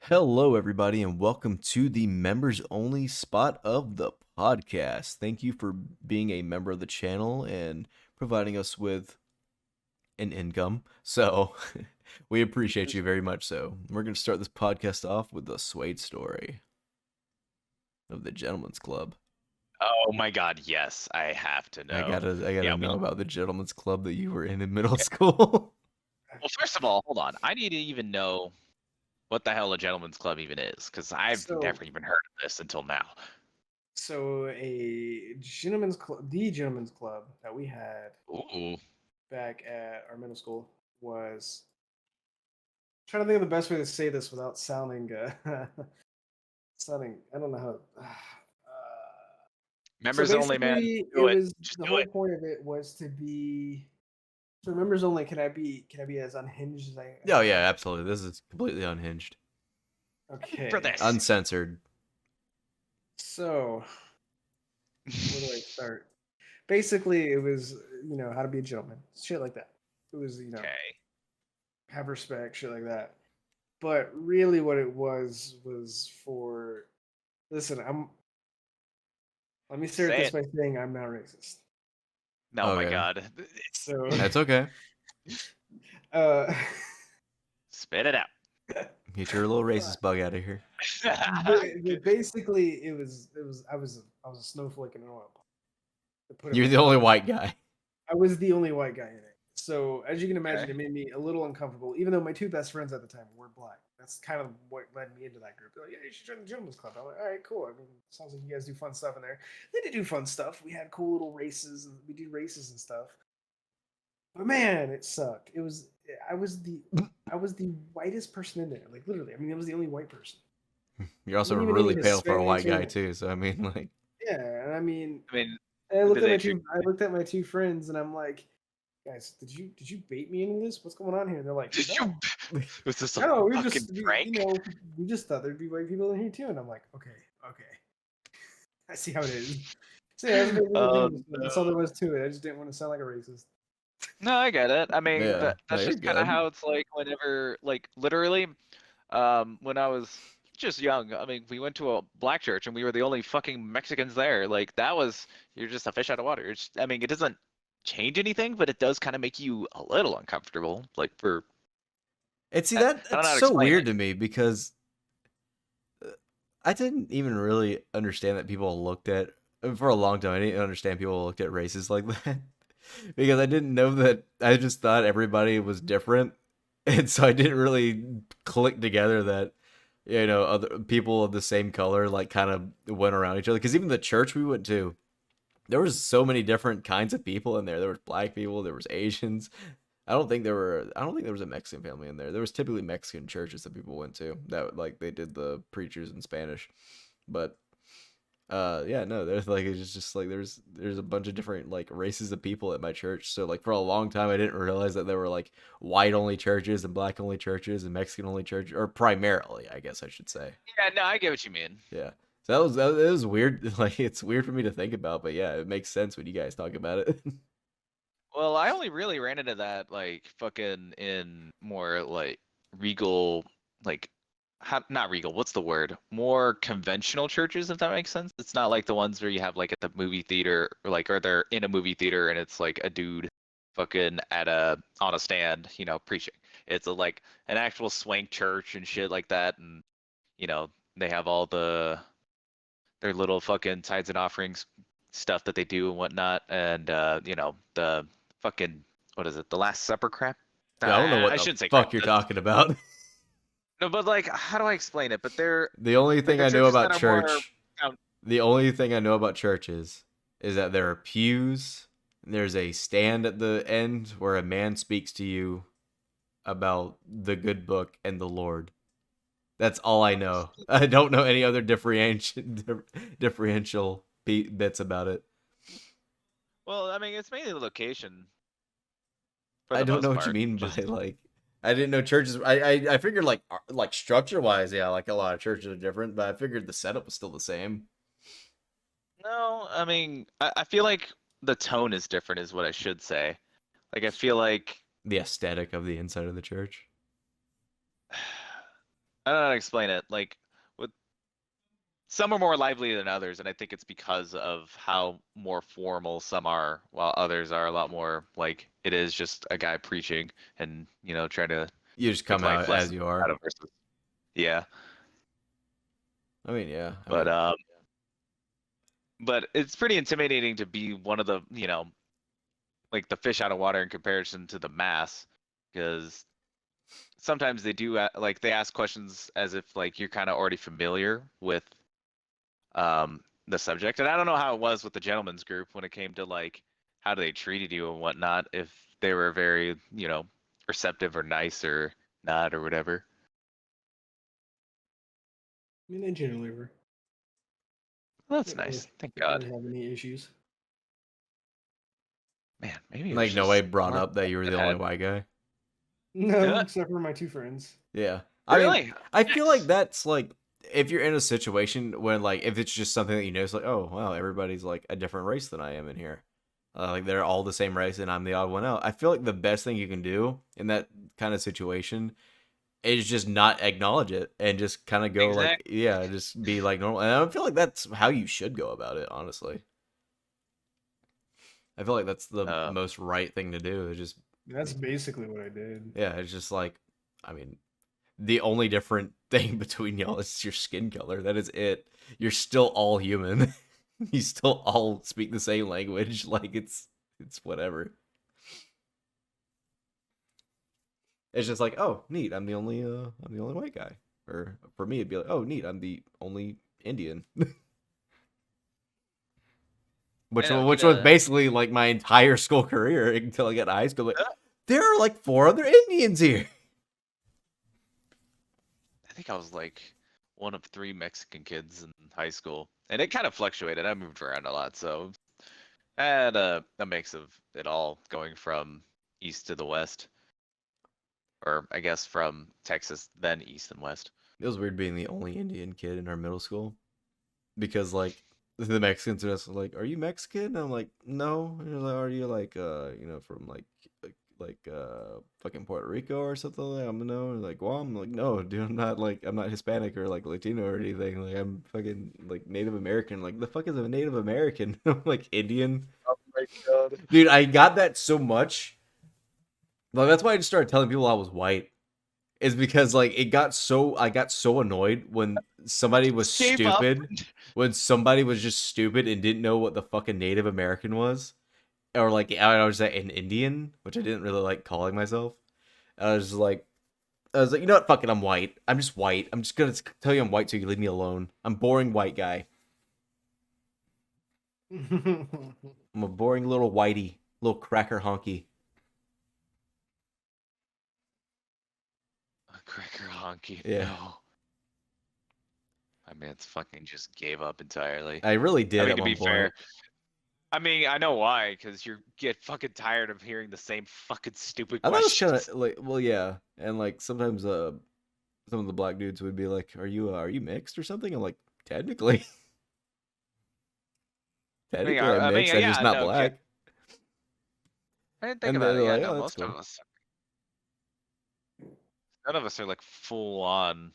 Hello, everybody, and welcome to the members only spot of the podcast. Thank you for being a member of the channel and providing us with an income. So, we appreciate you very much. So, we're going to start this podcast off with the Suede story of the Gentleman's Club. Oh my God, yes, I have to I know. gotta, I gotta Yeah, know about the Gentleman's Club that you were in middle school. well, first of all, hold on. I need to even know what the hell a gentleman's club even is, because I've So, never even heard of this until now. the gentleman's club that we had Ooh, back at our middle school was trying to think of the best way to say this without sounding sounding. I don't know how. So members only, man. basically, it Do it. was Just the do whole it. point of it was to be for members only. Can I be as unhinged as I Oh, as yeah, I absolutely. This is completely unhinged, For okay? this. uncensored. So where do I start? Basically, it was how to be a gentleman, shit like that. It was Okay. have respect, shit like that. But really, what it was for. Listen, Let me start Say this it. by saying I'm not racist. Oh my Okay, God. So, that's okay. uh, Spit it out. Get your little racist bug out of here. basically, I was a snowflake in an oil. To put it You're the mildly. only white guy. I was the only white guy in it. So as you can imagine, Okay. it made me a little uncomfortable, even though my two best friends at the time were black. That's kind of what led me into that group. They're like, yeah, you should join the gentleman's club. I'm like, all right, cool. I mean, sounds like you guys do fun stuff in there. They did do fun stuff. We had cool little races, and we do races and stuff. But man, it sucked. I was the I was the whitest person in there. Like literally, I mean, I was the only white person. You're also Wasn't even any really pale for a white Hispanics or guy anything. too, so I mean, like, Yeah, and I mean, I mean, I did looked at they my treat? two. I looked at my two friends, and I'm like, guys, did you bait me into this? What's going on here? And they're like, Did no, you? Was this a no, fucking prank? we just thought there'd be white people in here too. And I'm like, okay, I see how it is. So yeah, Oh that's all no. there was to it. I just didn't want to sound like a racist. No, I get it. I mean, yeah, no, that's you're just kind of good. how it's like whenever, like, literally, when I was just young. I mean, we went to a black church and we were the only fucking Mexicans there. Like, that was, you're just a fish out of water. I mean, it doesn't change anything, but it does kind of make you a little uncomfortable. Like, And see I that don't that's know how to so explain weird it. to me because I didn't even really understand that people looked at for a long time. I didn't understand people looked at races like that because I didn't know that. I just thought everybody was different, and so I didn't really click together that other people of the same color like kind of went around each other. Because even the church we went to, there was so many different kinds of people in there. There was black people, there was Asians. I don't think there was a Mexican family in there. There was typically Mexican churches that people went to that like they did the preachers in Spanish. But yeah, no, there's like it's just like there's a bunch of different like races of people at my church. So like for a long time I didn't realize that there were like white only churches and black only churches and Mexican only churches, or primarily, I guess I should say. Yeah, no, I get what you mean. Yeah. So that was weird. Like it's weird for me to think about, but yeah, it makes sense when you guys talk about it. Well, I only really ran into that like fucking in more like regal, like not regal. What's the word? More conventional churches, if that makes sense. It's not like the ones where you have like at the movie theater, or like, or they're in a movie theater and it's like a dude fucking at a on a stand, preaching. It's like an actual swank church and shit like that, and you know they have all their little fucking tithes and offerings stuff that they do and whatnot, and the fucking, what is it, the Last Supper crap? Yeah, I don't know what I the shouldn't say crap. fuck you're talking about. No, but like, how do I explain it? But they're The only like thing the I know churches about that are more church, found. the only thing I know about churches is that there are pews, and there's a stand at the end where a man speaks to you about the good book and the Lord. That's all I know. I don't know any other differential bits about it. Well, I mean, it's mainly the location for I the don't know most what you part. mean by Just like. I didn't know churches. I figured like structure wise, yeah, like a lot of churches are different, but I figured the setup was still the same. no, I mean, I feel like the tone is different, is what I should say. Like, I feel like The aesthetic of the inside of the church. I don't know how to explain it. Like, with some are more lively than others, and I think it's because of how more formal some are, while others are a lot more like it is just a guy preaching and trying to You just make come life out as lessons you out are. of versus. Yeah, I mean, yeah. I but mean, but it's pretty intimidating to be one of the like the fish out of water in comparison to the mass, because sometimes they do like they ask questions as if like you're kind of already familiar with the subject. And I don't know how it was with the gentleman's group when it came to like how they treated you and whatnot, if they were very receptive or nice or not or whatever. I mean, they generally were. Well, that's Didn't really, nice, thank didn't really God. have any issues. Man, maybe it was like nobody just brought more up that you were the only head. white guy. No, except for my two friends. Yeah. I mean, Really? I feel like Nice. that's like if you're in a situation when like if it's just something that you notice, like, oh wow, everybody's like a different race than I am in here. Like they're all the same race and I'm the odd one out. I feel like the best thing you can do in that kind of situation is just not acknowledge it and just kind of go like, Exactly. yeah, just be like normal. And I feel like that's how you should go about it, honestly. I feel like that's the Uh, most right thing to do. Is just That's basically what I did. yeah, it's just like, I mean, the only different thing between y'all is your skin color. That is it. You're still all human. You still all speak the same language. Like it's whatever. It's just like, oh, neat. I'm the only white guy. Or for me, it'd be like, oh, neat. I'm the only Indian. I which know. which was basically like my entire school career until I got to high school. Like, there are like 4 other Indians here. I think I was like one of 3 Mexican kids in high school, and it kind of fluctuated. I moved around a lot, so I had a mix of it all, going from east to the west, or I guess from Texas, then east and west. It was weird being the only Indian kid in our middle school because like the Mexicans are just like, "Are you Mexican?" And I'm like, "No." And they're like, "Are you like from fucking Puerto Rico or something?" Like, I'm no. And like, "Well, I'm like, no, dude. I'm not Hispanic or like Latino or anything. Like, I'm fucking like Native American. Like, the fuck is a Native American? I'm like Indian, Oh my God. dude. I got that so much. Like, that's why I just started telling people I was white. Is because like I got so annoyed when somebody was Just gave up. stupid, when somebody was just stupid and didn't know what the fucking Native American was, or like I was like an Indian, which I didn't really like calling myself. I was like, you know what, fuck it, I'm white. I'm just white. I'm just gonna tell you I'm white so you can leave me alone. I'm boring white guy. I'm a boring little whitey, little cracker honky. A cracker honky. Yeah, No. My man's fucking just gave up entirely. I really I did mean, at to be one point. fair, I mean, I know why, because you get fucking tired of hearing the same fucking stupid I thought it was kind questions. of like, well, yeah, and like sometimes some of the black dudes would be like, are you mixed or something?" I'm like, "Technically, technically I'm I mean, mixed. I'm just yeah, not no, black." I didn't think And about they're it. Yeah, like, no, "Oh, that's most of cool." us, none of us are like full on.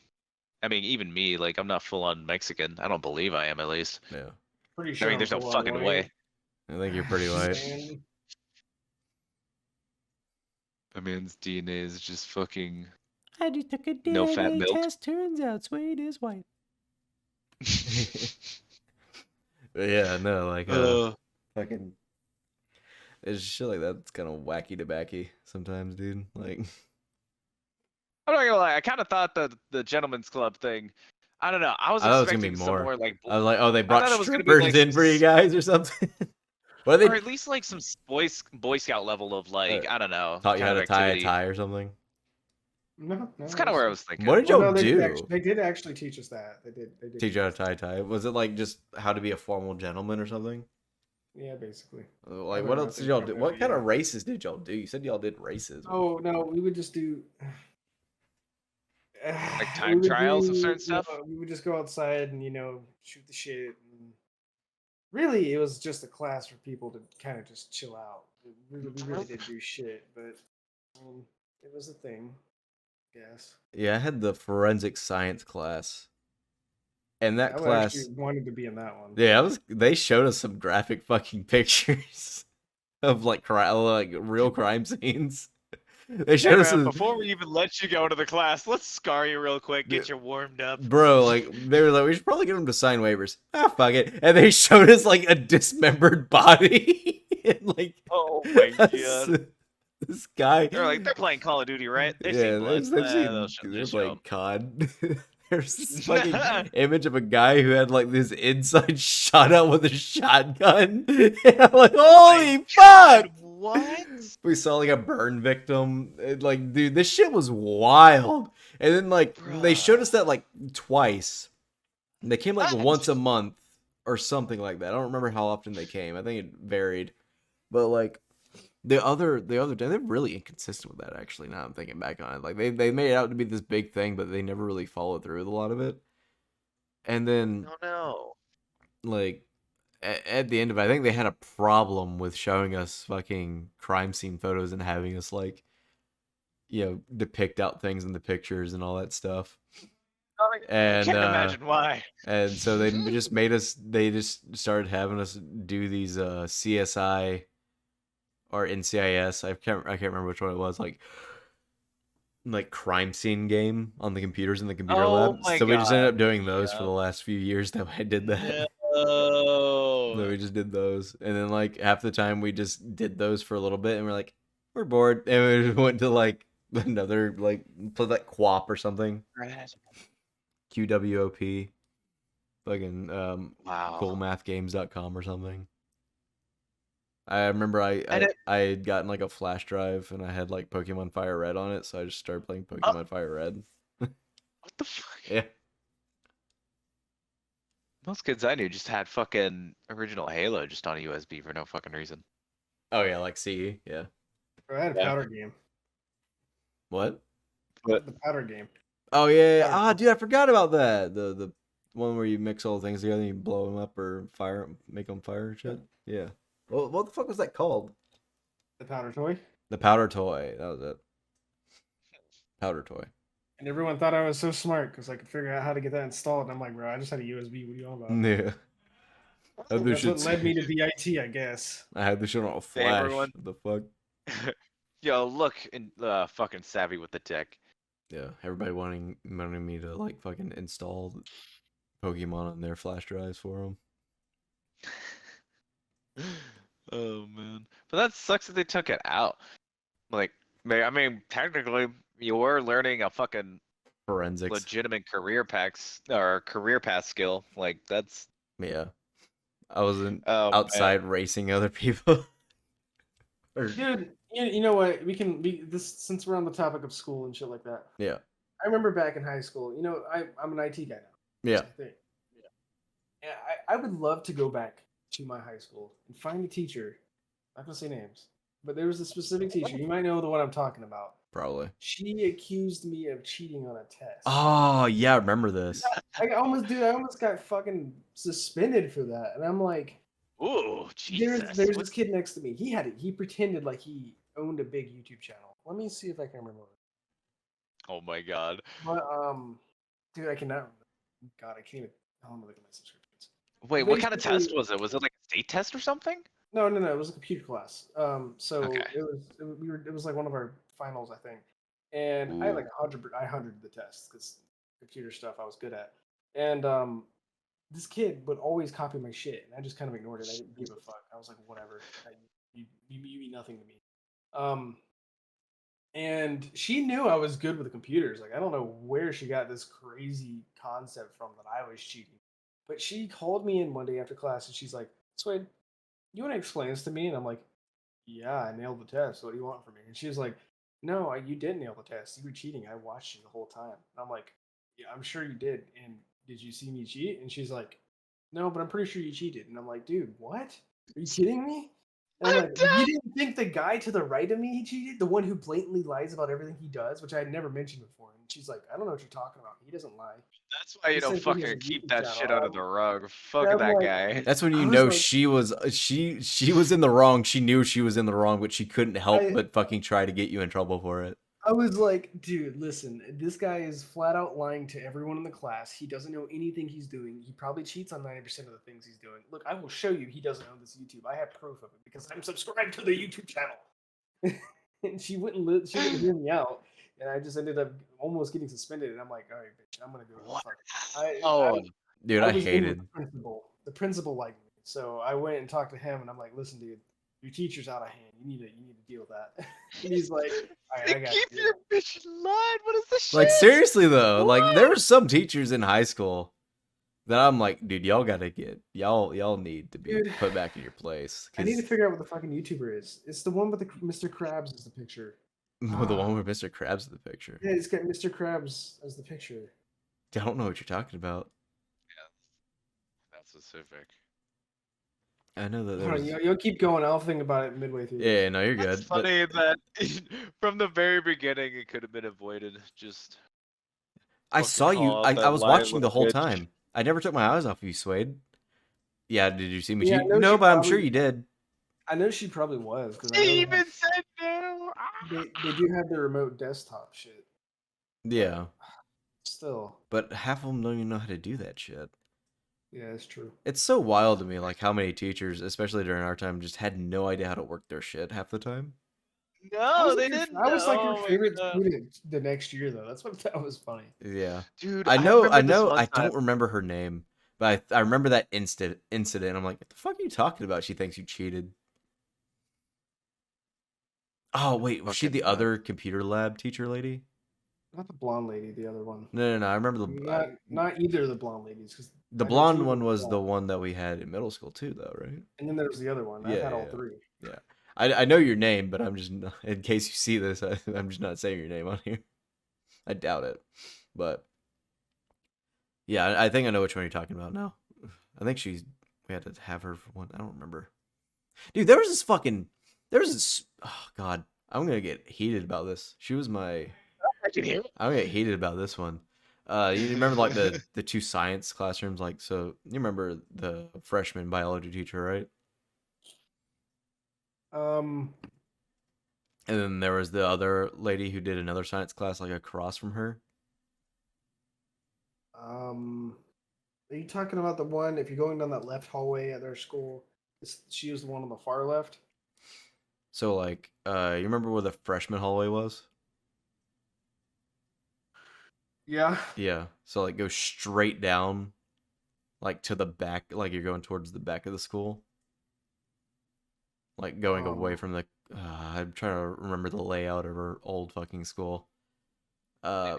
I mean, even me, like, I'm not full on Mexican. I don't believe I am, at least. Yeah, Pretty I sure mean, I'm there's no full on fucking white. way. I think you're pretty white. And My man's DNA is just fucking I just took a no fat DNA milk. test. Turns out Suede is white. But yeah, no, like uh, fucking, it's shit like that. It's kind of wacky tobacky sometimes, dude. Like, I'm not gonna lie. I kind of thought the gentleman's club thing. I don't know. I was I thought it was gonna be expecting some more. more like. I was like, oh, they I brought thought it was gonna be strippers like some, in for you guys or something. What or they at least like some Boy Scout level of uh, like, I don't know, taught you kind how of to tie a activity. tie or something? no, That's no. kind of where I was thinking. What did Well, y'all no, do? they did actually teach us that. They did. They did Teach you how to us tie a tie? Was it like just how to be a formal gentleman or something? Yeah, basically. Like, Whether or what not else they did y'all taught do? that, What kind yeah. of races did y'all do? You said y'all did races. Oh no, we would just do. Like We time would trials of do. certain stuff. We would just go outside and shoot the shit. And really, it was just a class for people to kind of just chill out. We really didn't do shit, but it was a thing. Yes. Yeah, I had the forensic science class. And that I would class, actually wanted to be in that one. yeah, they showed us some graphic fucking pictures of like real crime scenes. They Hey showed us man, before we even let you go to the class, let's scar you real quick, Yeah. get you warmed up. bro, like they were like, we should probably get them to sign waivers. Ah, fuck it. And they showed us like a dismembered body. And like Oh my us- god. this guy. They're like, they're playing Call of Duty, right? They've Yeah, seen blood. They'll they're just show playing 'em. COD. There's this fucking image of a guy who had like this inside shot out with a shotgun. And I'm like, holy fuck! What? We saw like a burn victim. Like, dude, this shit was wild. And then like they showed us that like twice. They came like What? once a month or something like that. I don't remember how often they came. I think it varied. But like the other day, they're really inconsistent with that. Actually, now I'm thinking back on it, like they made it out to be this big thing, but they never really followed through with a lot of it. And then Oh no. like at the end of it, I think they had a problem with showing us fucking crime scene photos and having us like, depict out things in the pictures and all that stuff. I And can't imagine why. and so they just made us. They just started having us do these CSI or NCIS. I can't remember which one it was. Like crime scene game on the computers in the computer Oh lab. my So we just ended up God. doing those for Yeah. the last few years that I did that. No. So we just did those, and then like half the time we just did those for a little bit, and we're like, we're bored, and we just went to like another like play like QWOP or something. QWOP, fucking Wow. coolmathgames.com or something. I remember I had gotten like a flash drive and I had like Pokemon Fire Red on it, so I just started playing Pokemon Fire Red. What the fuck? Yeah. Most kids I knew just had fucking original Halo just on a USB for no fucking reason. Oh yeah, like CE, yeah. Bro, I had a Yeah. powder game. What? But The powder game. Oh yeah. Powder Ah, dude, I forgot about that. The one where you mix all the things together and you blow them up or make them fire and shit. Yeah. Well, what the fuck was that called? The powder toy. The powder toy. That was it. Powder toy. And everyone thought I was so smart because I could figure out how to get that installed. And I'm like, bro, I just had a USB. What are you on about? Yeah. I had this That's what shit. led me to BIT, I guess. I had this shit on a flash. everyone. What the fuck? yo, look and fucking savvy with the tech. Yeah. Everybody wanting me to like fucking install Pokemon on their flash drives for them. Oh man, but that sucks that they took it out. Like, I mean, technically, you were learning a fucking Forensics. legitimate career path skill. Like, that's Yeah. I wasn't oh, outside racing other people. Or- Dude, you know what? This since we're on the topic of school and shit like that. yeah. I remember back in high school. You know, I'm an IT guy now. Yeah. I think. Yeah. I would love to go back to my high school and find a teacher. I'm not gonna say names, but there was a specific teacher. You might know the one I'm talking about. Probably. She accused me of cheating on a test. Oh yeah, I remember this. I almost got fucking suspended for that, and I'm like, ooh, Jesus. there's this kid next to me. He pretended like he owned a big YouTube channel. Let me see if I can remember. Oh my god. But dude, I cannot remember. God, I can't even. I'm gonna look at my subscriptions. Wait, what kind of test Basically- was it? Was it like a state test or something? No, it was a computer class. So Okay. it was like one of our finals, I think, and I had like 100 the test because computer stuff I was good at, and this kid would always copy my shit, and I just kind of ignored it. I didn't give a fuck. I was like, whatever, you mean nothing to me. And she knew I was good with the computers. Like I don't know where she got this crazy concept from that I was cheating, but she called me in one day after class, and she's like, Swade, you want to explain this to me? And I'm like, yeah, I nailed the test. What do you want from me? And she was like, no, you didn't nail the test. You were cheating. I watched you the whole time. And I'm like, yeah, I'm sure you did. And did you see me cheat? And she's like, no, but I'm pretty sure you cheated. And I'm like, dude, what? Are you kidding me? And I'm like, you didn't think the guy to the right of me he cheated? The one who blatantly lies about everything he does, which I had never mentioned before. And she's like, I don't know what you're talking about. He doesn't lie. That's why you He don't said he has a fucking keep YouTube that channel. shit under the rug. Fuck I'm that like- guy. That's when I you was know like- she was in the wrong. She knew she was in the wrong, but she couldn't help I- but fucking try to get you in trouble for it. I was like, dude, listen, this guy is flat out lying to everyone in the class. He doesn't know anything he's doing. He probably cheats on 90% of the things he's doing. Look, I will show you he doesn't own this YouTube. I have proof of it because I'm subscribed to the YouTube channel. And she wouldn't hear me out. And I just ended up almost getting suspended. And I'm like, all right, bitch, I'm going to do it. What? I, Oh, Dude, I was in with hated. the principal. The principal liked me. So I went and talked to him and I'm like, listen, dude, your teacher's out of hand. You need to deal with that. And he's like, all right, I got keep you. your bitch in line. What is this shit? Like seriously though, like What? there were some teachers in high school that I'm like, dude, y'all need to be Dude, put back in your place. I need to 'Cause figure out what the fucking YouTuber is. It's the one with the Mr. Krabs as the picture. the one where Mr. Krabs is the picture. Yeah, it's got Mr. Krabs as the picture. I don't know what you're talking about. That's specific. I know that Hold on, there's. you'll keep going. I'll think about it midway through. Yeah, no, you're It's good. But funny that from the very beginning it could have been avoided. Just I fucking saw you. call out I that was lying watching the little whole bitch. time. I never took my eyes off you, Swade. Yeah, did you see me Yeah, I cheat? know No, she but I'm sure probably- you did. I know she probably was because He even said no. they do have the remote desktop shit. Yeah, Still, but half of them don't even know how to do that shit. yeah, it's true. It's so wild to me, like how many teachers, especially during our time, just had no idea how to work their shit half the time. I No, was they like your- didn't. I was like Oh your my favorite God. student the next year though. That's what that was funny. Yeah, Dude, I know. remember I this know. one I time- don't remember her name, but I remember that incident. I'm like, what the fuck are you talking about? She thinks you cheated. Oh wait, was she Fucking the other computer lab teacher lady? Not the blonde lady, the other one. No. I remember the Not either of the blonde ladies. Cause the I know two blonde of one them was blonde. the one that we had in middle school too, though, right? And then there was the other one. I've Yeah, had all yeah. three. Yeah, I know your name, but I'm just not, in case you see this, I'm just not saying your name on here. I doubt it, but yeah, I think I know which one you're talking about now. I think we had to have her for one. I don't remember. Dude, there was this. Oh God, I'm gonna get heated about this. She was my. I can hear it. I'm gonna get heated about this one. You remember like the two science classrooms, like so. You remember the freshman biology teacher, right? Um, And then there was the other lady who did another science class like across from her. are you talking about the one? If you're going down that left hallway at their school, she was the one on the far left. So like, you remember where the freshman hallway was? Yeah. Yeah. So like, go straight down, like to the back, like you're going towards the back of the school. Like going away from the. I'm trying to remember the layout of her old fucking school. Yeah,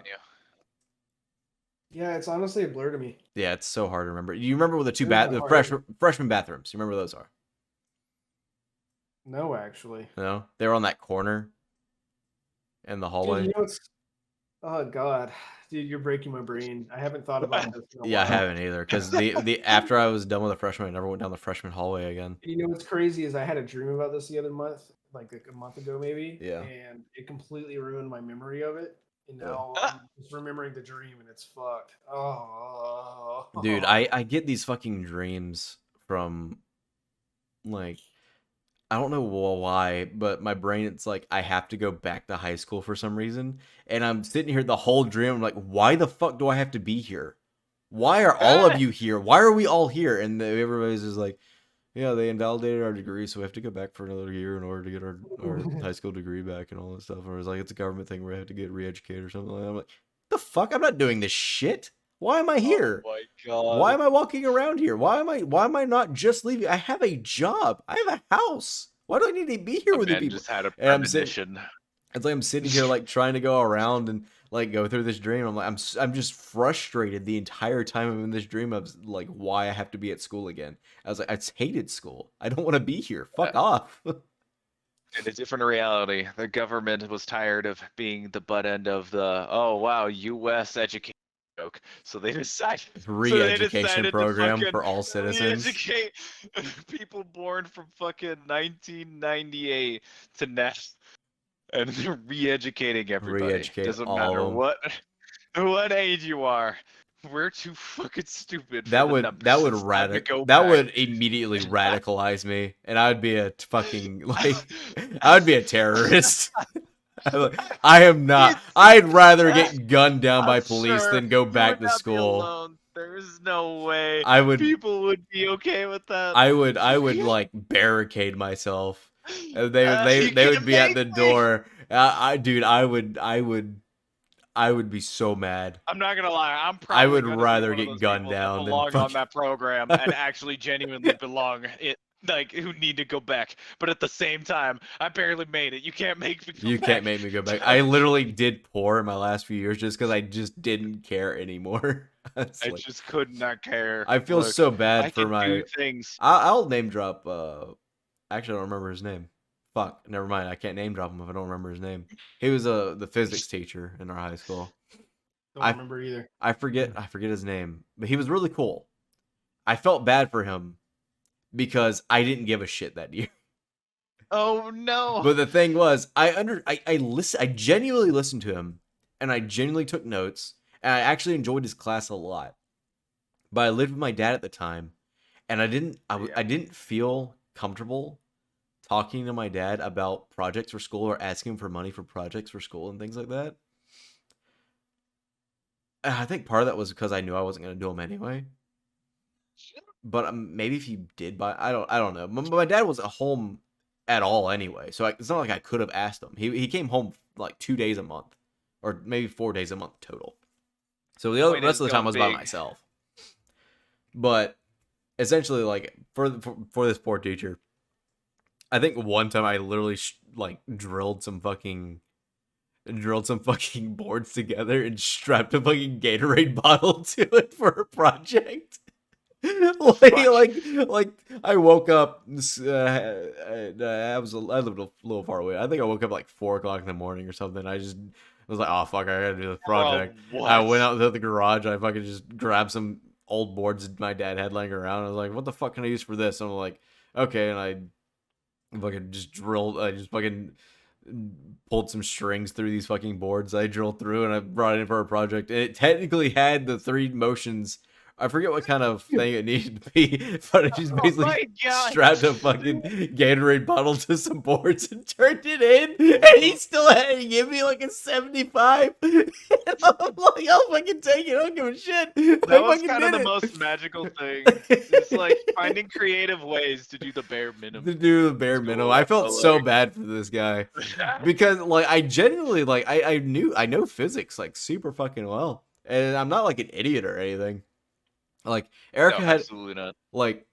it's honestly a blur to me. Yeah, it's so hard to remember. You remember where the It is the hard. freshman bathrooms? You remember where those are? No, actually. No, they were on that corner in the Dude, hallway. you know what's? Oh God, dude, you're breaking my brain. I haven't thought about this. In a Yeah, I while. haven't either. Because the after I was done with the freshman, I never went down the freshman hallway again. You know what's crazy is I had a dream about this the other month, like a month ago maybe. Yeah. And it completely ruined my memory of it. And now I'm just remembering the dream and it's fucked. Oh. Dude, I get these fucking dreams from like I don't know why, but my brain it's like I have to go back to high school for some reason. And I'm sitting here the whole dream, I'm like, why the fuck do I have to be here? Why are all of you here? Why are we all here? And everybody's just like, yeah, they invalidated our degree, so we have to go back for another year in order to get our high school degree back and all that stuff. Or it's like it's a government thing where I have to get re-educated or something like that. I'm like, the fuck? I'm not doing this shit. Why am I here? Oh my God. Why am I walking around here? Why am I not just leaving? I have a job. I have a house. Why do I need to be here The with you man people? just had a And I'm sitting- premonition. It's like I'm sitting here like trying to go around and like go through this dream. I'm like I'm just frustrated the entire time I'm in this dream of like why I have to be at school again. I was like I hated school. I don't want to be here. Fuck off. In a different reality, the government was tired of being the butt end of the oh wow U.S. education joke, so they decided Re-education decided to program fucking for all citizens. re-educate people born from fucking 1998 to now, and they're re-educating everybody. Re-educate Doesn't all matter of 'em. what age you are. We're too fucking stupid. That for would the that would numbers. It's time to go that back. would immediately radicalize me, and I would be a fucking like I would be a terrorist. I am not. It's- I'd rather get gunned down by I'm police sure than go you back would to not be school. alone. There's no way I would people would be okay with that. I would like barricade myself. And You they would can't be at make the me. door. Dude, I would be so mad. I'm not gonna lie. I'm I probably would gonna be rather one of get those gunned people that down than belong on fucking. that program and actually genuinely belong. Like who need to go back, but at the same time, I barely made it. You can't make me go You back. can't make me go back. I literally did poor in my last few years just because I just didn't care anymore. It's I like- just could not care. I feel Look, so bad I for can my. do things. I'll name drop. Actually, I don't remember his name. Fuck, never mind. I can't name drop him if I don't remember his name. He was the physics teacher in our high school. Don't I- remember either. I forget his name, but he was really cool. I felt bad for him because I didn't give a shit that year. Oh no! But the thing was, I genuinely listened to him, and I genuinely took notes, and I actually enjoyed his class a lot. But I lived with my dad at the time, and I didn't feel comfortable talking to my dad about projects for school or asking him for money for projects for school and things like that. And I think part of that was because I knew I wasn't going to do them anyway. But maybe if you did buy, I don't know. My dad wasn't home at all anyway, so it's not like I could have asked him. He came home like 2 days a month, or maybe 4 days a month total. So the Point rest is, of the time go I was by big. myself. But essentially, like for this poor teacher, I think one time I literally drilled some fucking boards together and strapped a fucking Gatorade bottle to it for a project. like I woke up. I lived a little far away. I think I woke up like 4 o'clock in the morning or something. I just was like, oh fuck, I gotta do this project. I went out to the garage. I fucking just grabbed some old boards my dad had laying around. I was like, what the fuck can I use for this? And I'm like, okay, and I fucking just drilled. I just fucking pulled some strings through these fucking boards. I drilled through and I brought it in for a project. And it technically had the 3 motions. I forget what kind of thing it needed to be, but I just basically strapped a fucking Gatorade bottle to some boards and turned it in, and he still had to give me like a 75. And I'm like, I'll fucking take it. I don't give a shit. That was kind of the most magical thing. It's like finding creative ways to do the bare minimum. To do the bare minimum. I felt so bad for this guy because like I genuinely like I know physics like super fucking well, and I'm not like an idiot or anything. Like Erica had absolutely not. like,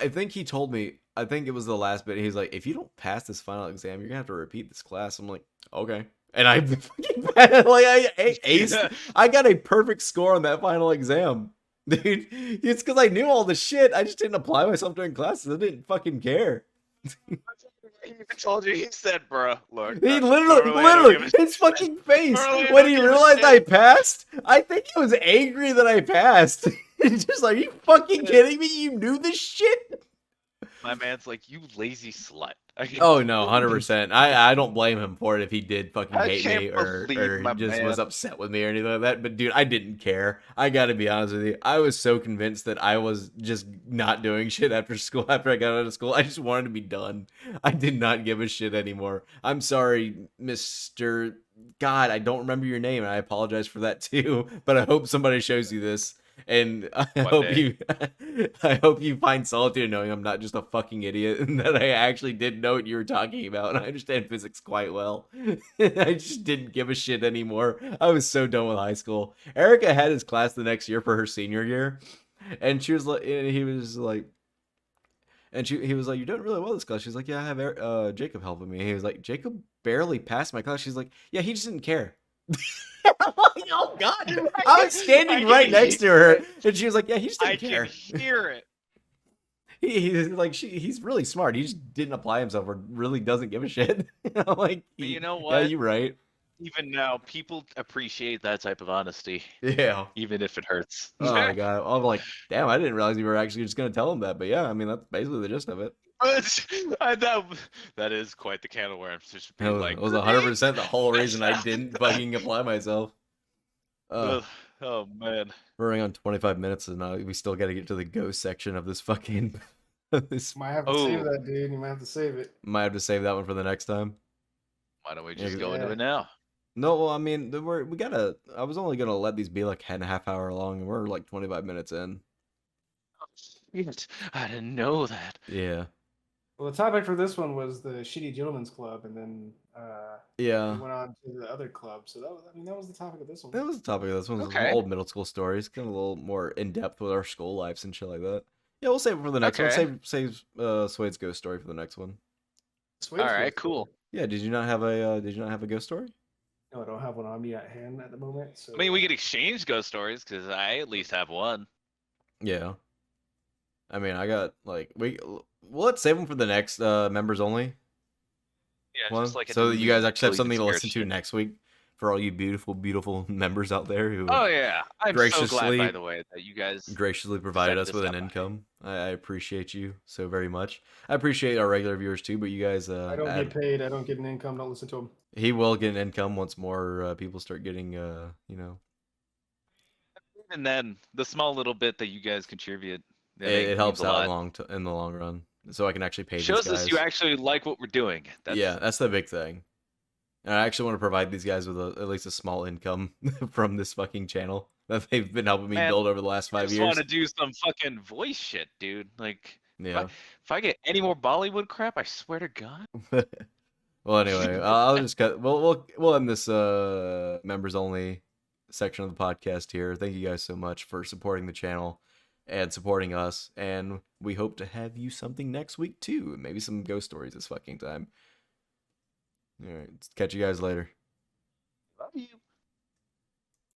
I think he told me. I think it was the last bit. He's like, if you don't pass this final exam, you're gonna have to repeat this class. I'm like, okay. And I fucking I aced. I got a perfect score on that final exam, dude. It's because I knew all the shit. I just didn't apply myself during classes. I didn't fucking care. He even told you. He said, "Bro, look." He I literally, his fucking face Normally I when don't he give a realized shit. I passed. I think he was angry that I passed. It's just like, you fucking kidding me? You knew this shit? My man's like, "You lazy slut." Oh no, 100%. I don't blame him for it if he did fucking I hate me can't or believe my just man. was upset with me or anything like that. But dude, I didn't care. I gotta be honest with you. I was so convinced that I was just not doing shit after school. After I got out of school, I just wanted to be done. I did not give a shit anymore. I'm sorry, Mr. God, I don't remember your name, and I apologize for that too. But I hope somebody shows you this. And I hope you find solitude knowing I'm not just a fucking idiot and that I actually did know what you were talking about. And I understand physics quite well. I just didn't give a shit anymore. I was so done with high school. Erica had his class the next year for her senior year, and she was like, and he was like, he was like, you're doing really well this class. She's like, yeah, I have Jacob helping me. He was like, Jacob barely passed my class. She's like, yeah, he just didn't care. I'm like, oh god, I was standing right next to her, and she was like, "Yeah, he just didn't care." I can hear it. He's really smart. He just didn't apply himself, or really doesn't give a shit. I'm like, But you know yeah, what? you're right. Even now, people appreciate that type of honesty, Yeah. even if it hurts. Oh my god. I'm like, damn, I didn't realize you were actually just gonna tell him that. But yeah, I mean, that's basically the gist of it. I know that is quite the can of worms. Just be like, It was 100% the whole reason I didn't fucking apply myself. oh man. We're running on 25 minutes, and we still got to get to the ghost section of this fucking. This Might have to save that, dude. You might have to save it. might have to save that one for the next time. Why don't we Yeah, just go into yeah. it now? No, well, I mean, we gotta. I was only gonna let these be like a half hour long, and we're like 25 minutes in. Shit, I didn't know that. Yeah, Well, the topic for this one was the Shitty Gentlemen's Club, and then we yeah. went on to the other club. So that was, I mean, that was the topic of this one. That was the topic of this one. Okay. Old middle school stories, kind of a little more in depth with our school lives and shit like that. Yeah, we'll save it for the next one. Okay. Save Swade's ghost story for the next one. Swade's All right, ghost story. cool. Yeah, did you not have a ghost story? No, I don't have one on me at hand at the moment. So I mean, we could exchange ghost stories because I at least have one. Yeah. I mean, I got like let's save them for the next members only Yeah, one, just like a so that you guys delete actually have something to scare listen to shit. next week for all you beautiful, beautiful members out there who Oh yeah, I'm so glad, graciously- by the way, that you guys. graciously provided set us this with an up. income. I appreciate you so very much. I appreciate our regular viewers too, but you guys, I don't get paid. I don't get an income. Don't listen to him. he will get an income once more people start getting, you know, And then the small little bit that you guys contribute, it helps means a out lot. in the long run, so I can actually pay Shows these guys. us you actually like what we're doing. Yeah, that's the big thing. And I actually want to provide these guys with at least a small income from this fucking channel that they've been helping me Man, build over the last I 5 just years. want to do some fucking voice shit, dude. Like, Yeah. if I get any more Bollywood crap, I swear to God. Well, anyway, I'll just cut. We'll end this members only section of the podcast here. Thank you guys so much for supporting the channel and supporting us. And we hope to have you something next week too. Maybe some ghost stories this fucking time. All right, catch you guys later.